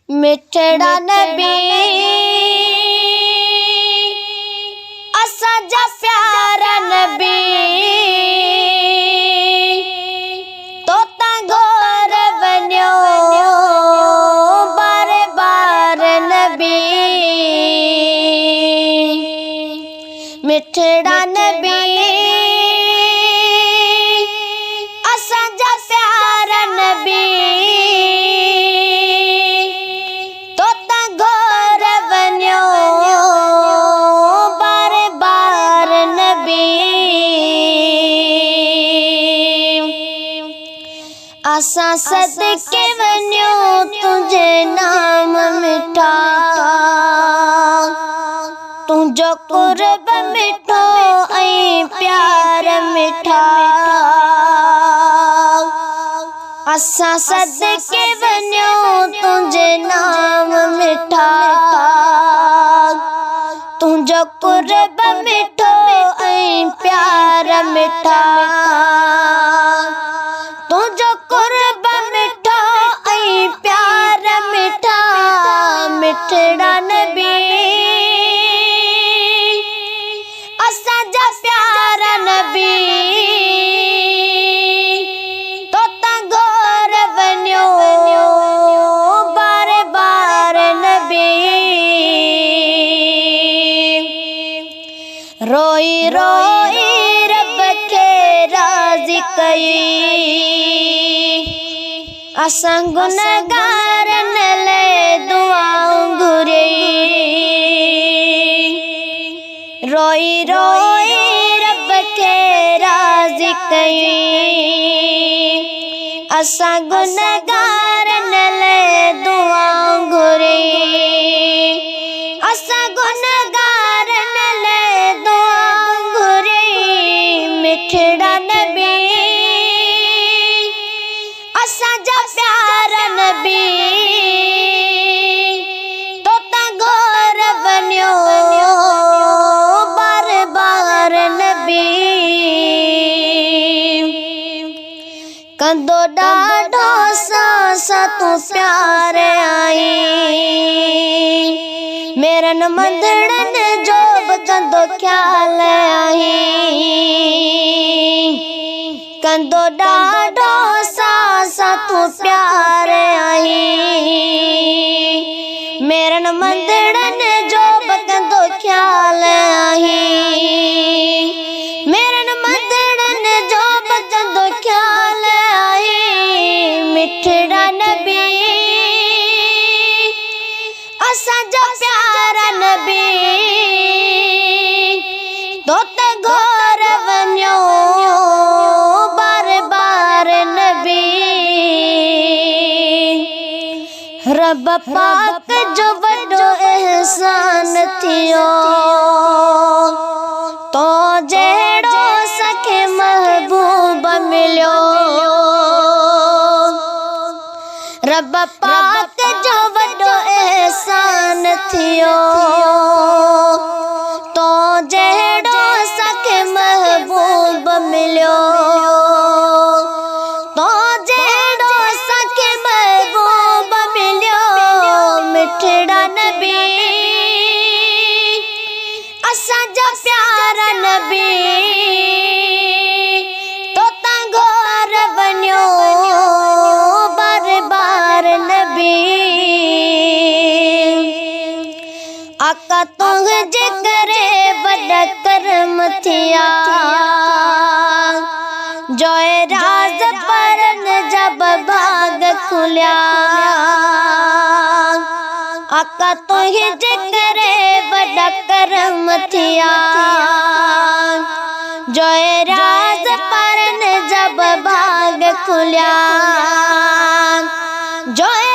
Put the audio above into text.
मिठड़ा नबी असांजा प्यारा नबी तोता घोर वञो बार बार नबी मिठड़ा नबी असांजा प्यारा नबी तोता घोर वञो बार बार नबी असां सदके वञो तुझे नाम मिठा तुझो कुर्ब मिठो ऐं प्यार मिठा असां सदके वञो तुझे नाम मिठा तुझो कुर्ब मिठो ऐं प्यार मिठा तुझो कुर्ब मिठो ऐं प्यार मिठा मिठड़ा नबी असांजा प्यारा नबी तोता घोर वञो बार बार नबी रोई रोई रब खे राज़ी कई असां गुनहगारनि लाइ दुआऊं घुरई रोई रोई रब खे राज़ी कई असां गुनहगारनि लाइ दुआऊं घुरई असां गुनहगारनि लाइ दुआऊं घुरई मिठड़ा नबी असांजा प्यारा नबी तोता घोर वञो बार बार नबी कंदो ॾाढो सां तूं प्यार आई मेरनि मंदड़नि जो बि कंदो ख्याल आई कंदो ॾाढो सां तूं प्यार आई मेरनि मंदड़नि जो बि कंदो ख्याल आई मेरनि मंदड़नि जो बि कंदो ख्याल आई मिठड़ा नबी असांजा प्यारा नबी तोता घोर वञो बार बार नबी रब पाक जो वॾो एहसान थियो तो जहिड़ो सखे महबूब मिलियो रब पाक जो वॾो एहसान थियो तो जहिड़ो सखे महबूब मिलियो तो जहिड़ो सखे महबूब मिलियो मिठड़ा नबी असांजा प्यारा नबी तोता घोर वञो बार बार नबी आका तुंहिंजे करे वॾा करम थिया जोए राज़ परनि जा बाग खुलिया आका तुंहिंजे करे वॾा करम थिया जोए राज़ परनि जा बाग खुलिया जोए